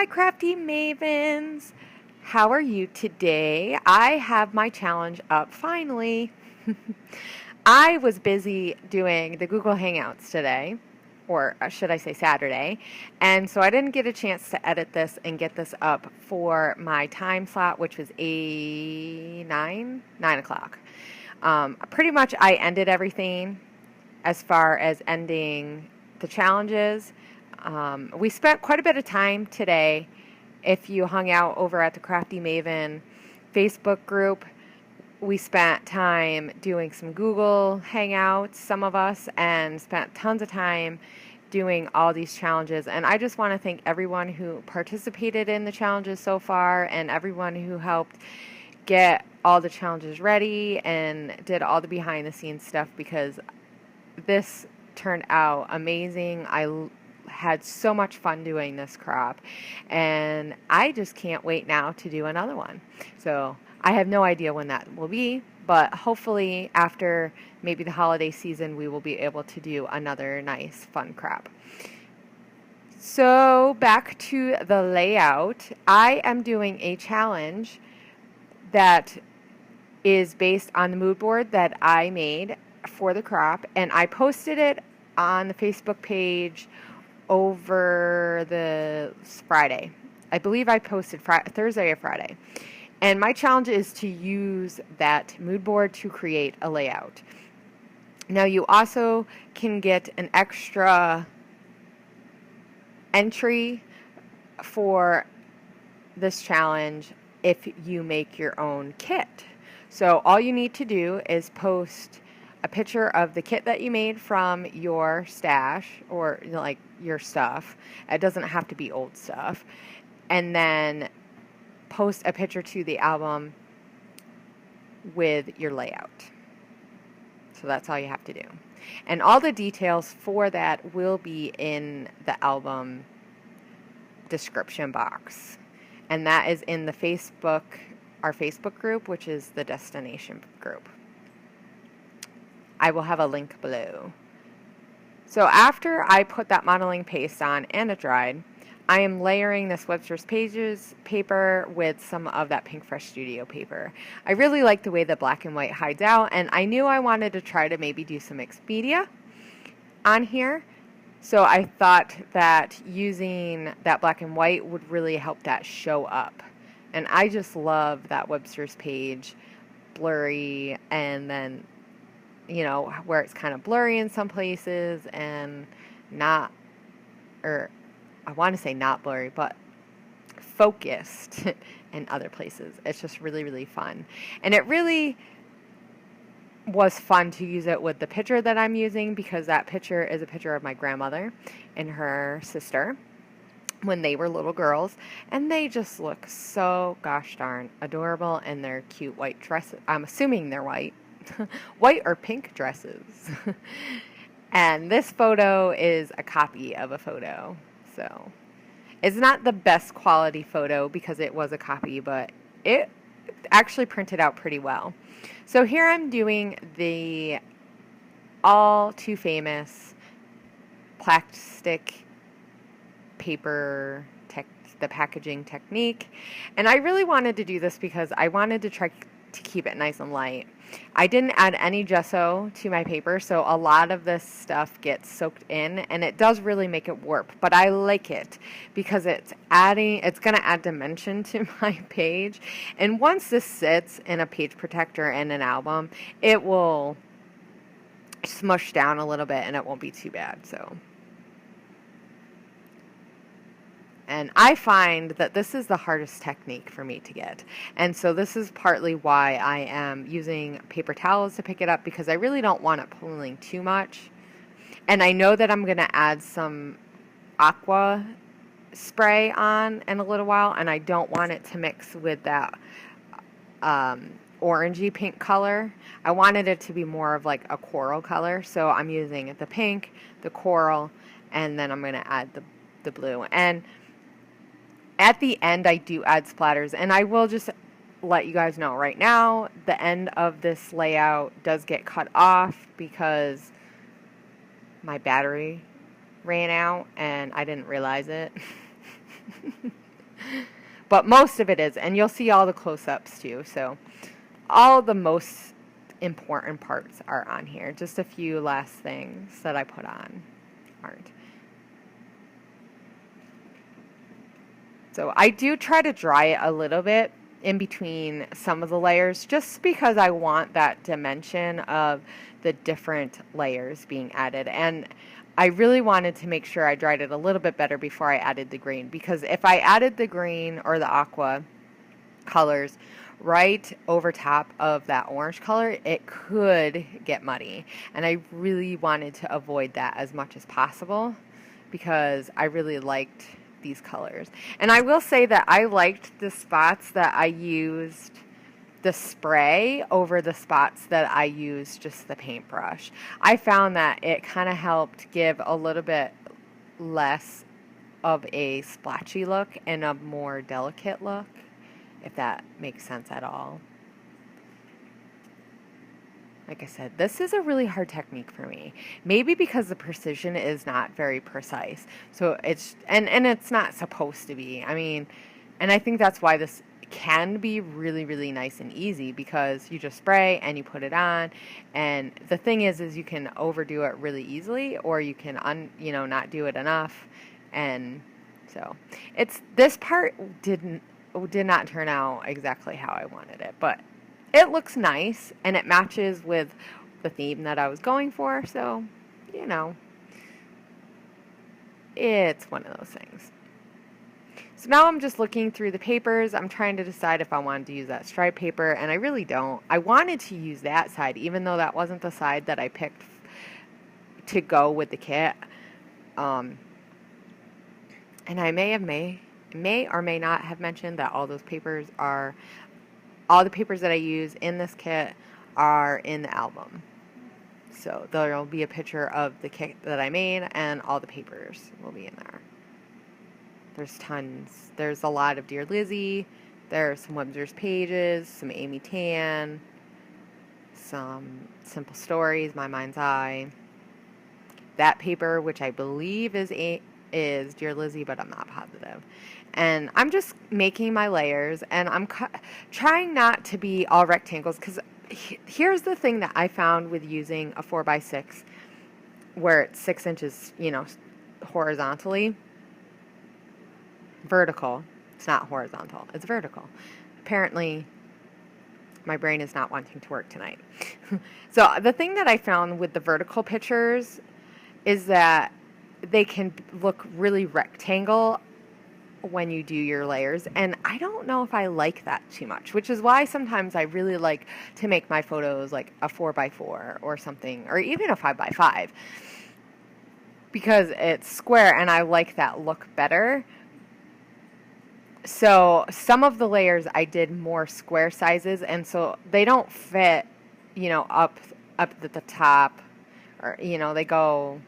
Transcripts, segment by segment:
my crafty mavens. How are you today? I have my challenge up finally. I was busy doing the Google Hangouts today, or should I say Saturday, and so I didn't get a chance to edit this and get this up for my time slot, which was 9 o'clock. Pretty much I ended everything as far as ending the challenges. We spent quite a bit of time today. If you hung out over at the Crafty Maven Facebook group, we spent time doing some Google Hangouts, some of us, and spent tons of time doing all these challenges. And I just want to thank everyone who participated in the challenges so far and everyone who helped get all the challenges ready and did all the behind the scenes stuff, because this turned out amazing. I had so much fun doing this crop, and I just can't wait now to do another one. So I have no idea when that will be, but hopefully after maybe the holiday season we will be able to do another nice fun crop. So back to the layout. I am doing a challenge that is based on the mood board that I made for the crop, and I posted it on the Facebook page over the Friday. I believe I posted Thursday or Friday. And my challenge is to use that mood board to create a layout. Now you also can get an extra entry for this challenge if you make your own kit. So all you need to do is post a picture of the kit that you made from your stash, or like your stuff. It doesn't have to be old stuff. And then post a picture to the album with your layout. So that's all you have to do. And all the details for that will be in the album description box. And that is in the our Facebook group, which is the destination group. I will have a link below. So after I put that modeling paste on and it dried, I am layering this Webster's Pages paper with some of that Pink Fresh Studio paper. I really like the way the black and white hides out, and I knew I wanted to try to maybe do some mixed media on here. So I thought that using that black and white would really help that show up. And I just love that Webster's Page blurry, and then where it's kind of blurry in some places and not, or I want to say not blurry, but focused in other places. It's just really, really fun. And it really was fun to use it with the picture that I'm using, because that picture is a picture of my grandmother and her sister when they were little girls, and they just look so gosh darn adorable in their cute white dresses. I'm assuming they're white. White or pink dresses. And this photo is a copy of a photo. So it's not the best quality photo because it was a copy, but it actually printed out pretty well. So here I'm doing the all too famous plastic paper the packaging technique. And I really wanted to do this because I wanted to try to keep it nice and light. I didn't add any gesso to my paper, so a lot of this stuff gets soaked in, and it does really make it warp, but I like it because it's going to add dimension to my page. And once this sits in a page protector and an album, it will smush down a little bit and it won't be too bad. And I find that this is the hardest technique for me to get. And so this is partly why I am using paper towels to pick it up, because I really don't want it pulling too much. And I know that I'm going to add some aqua spray on in a little while, and I don't want it to mix with that orangey pink color. I wanted it to be more of like a coral color. So I'm using the pink, the coral, and then I'm going to add the blue. And at the end, I do add splatters, and I will just let you guys know right now, the end of this layout does get cut off because my battery ran out, and I didn't realize it. But most of it is, and you'll see all the close-ups too. So all the most important parts are on here. Just a few last things that I put on aren't. So I do try to dry it a little bit in between some of the layers, just because I want that dimension of the different layers being added. And I really wanted to make sure I dried it a little bit better before I added the green, because if I added the green or the aqua colors right over top of that orange color, it could get muddy. And I really wanted to avoid that as much as possible, because I really liked these colors. And I will say that I liked the spots that I used the spray over the spots that I used just the paintbrush. I found that it kind of helped give a little bit less of a splotchy look and a more delicate look, if that makes sense at all. Like I said, this is a really hard technique for me. Maybe because the precision is not very precise. So it's, and it's not supposed to be. I mean, and I think that's why this can be really, really nice and easy, because you just spray and you put it on. And the thing is you can overdo it really easily, or you can not do it enough. And so this part did not turn out exactly how I wanted it, but it looks nice, and it matches with the theme that I was going for, so, it's one of those things. So now I'm just looking through the papers. I'm trying to decide if I wanted to use that stripe paper, and I really don't. I wanted to use that side, even though that wasn't the side that I picked to go with the kit. And I may or may not have mentioned that all the papers that I use in this kit are in the album. So there will be a picture of the kit that I made, and all the papers will be in there. There's tons. There's a lot of Dear Lizzie. There's some Webster's Pages, some Amy Tan, some Simple Stories, My Mind's Eye. That paper, which I believe is Dear Lizzie, but I'm not positive. And I'm just making my layers, and I'm trying not to be all rectangles, because here's the thing that I found with using a 4x6, where it's 6 inches, horizontally. Vertical. It's not horizontal. It's vertical. Apparently, my brain is not wanting to work tonight. So the thing that I found with the vertical pictures is that they can look really rectangle when you do your layers, and I don't know if I like that too much, which is why sometimes I really like to make my photos like a 4x4 or something, or even a 5x5, because it's square and I like that look better. So some of the layers I did more square sizes, and so they don't fit, up at the top, or, they go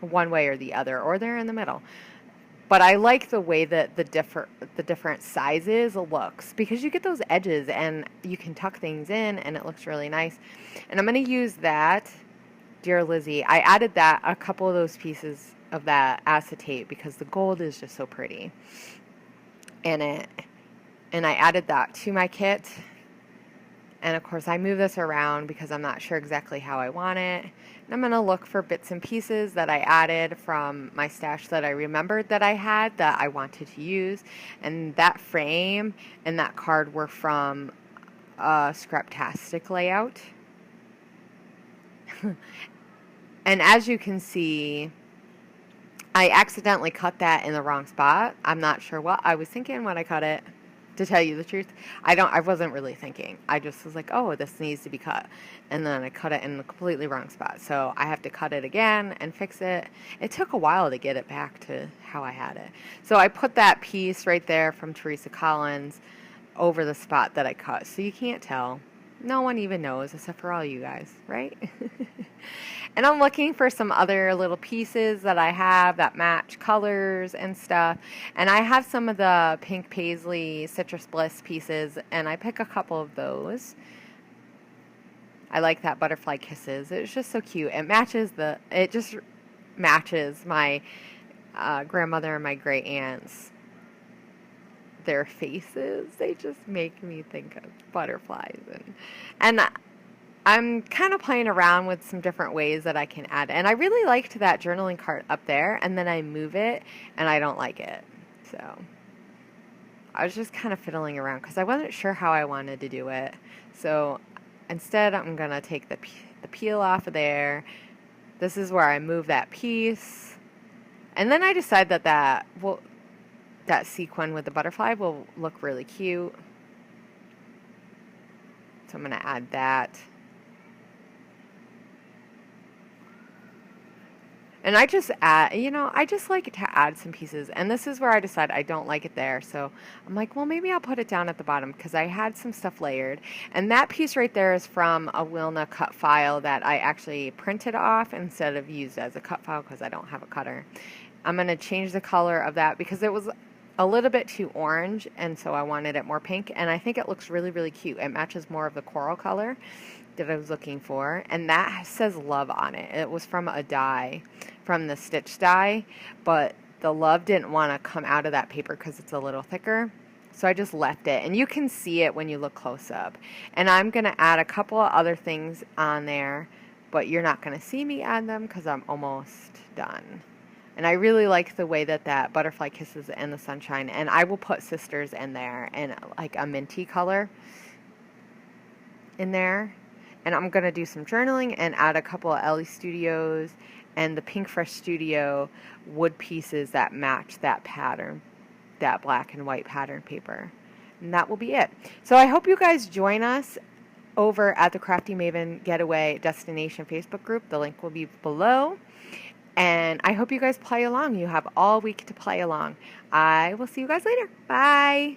one way or the other, or they're in the middle. But I like the way that the different sizes looks, because you get those edges and you can tuck things in, and it looks really nice. And I'm going to use that Dear Lizzie. I added a couple of those pieces of that acetate, because the gold is just so pretty in it. And I added that to my kit. And of course I move this around because I'm not sure exactly how I want it. And I'm going to look for bits and pieces that I added from my stash that I remembered that I had that I wanted to use. And that frame and that card were from a Scraptastic layout. And as you can see, I accidentally cut that in the wrong spot. I'm not sure what I was thinking when I cut it, to tell you the truth. I wasn't really thinking. I just was like, oh, this needs to be cut. And then I cut it in the completely wrong spot. So I have to cut it again and fix it. It took a while to get it back to how I had it. So I put that piece right there from Teresa Collins over the spot that I cut. So you can't tell. No one even knows except for all you guys, right? And I'm looking for some other little pieces that I have that match colors and stuff. And I have some of the Pink Paisley Citrus Bliss pieces, and I pick a couple of those. I like that Butterfly Kisses. It's just so cute. It just matches my grandmother and my great aunts their faces, they just make me think of butterflies. And I'm kind of playing around with some different ways that I can add. And I really liked that journaling card up there, and then I move it, and I don't like it. So I was just kind of fiddling around because I wasn't sure how I wanted to do it. So instead, I'm going to take the peel off of there. This is where I move that piece. And then I decide that sequin with the butterfly will look really cute. So I'm going to add that. And I just add, I just like to add some pieces. And this is where I decide I don't like it there. So I'm like, well, maybe I'll put it down at the bottom because I had some stuff layered. And that piece right there is from a Wilna cut file that I actually printed off instead of used as a cut file because I don't have a cutter. I'm going to change the color of that because it was a little bit too orange, and so I wanted it more pink. And I think it looks really, really cute. It matches more of the coral color that I was looking for, and that says love on it. It was from a die, from the stitch die, but the love didn't want to come out of that paper because it's a little thicker, so I just left it, and you can see it when you look close up. And I'm going to add a couple of other things on there, but you're not going to see me add them because I'm almost done. And I really like the way that butterfly kisses in the sunshine, and I will put sisters in there and like a minty color in there. And I'm going to do some journaling and add a couple of Ellie Studios and the Pink Fresh Studio wood pieces that match that pattern, that black and white pattern paper. And that will be it. So I hope you guys join us over at the Crafty Maven Getaway Destination Facebook group. The link will be below. And I hope you guys play along. You have all week to play along. I will see you guys later. Bye.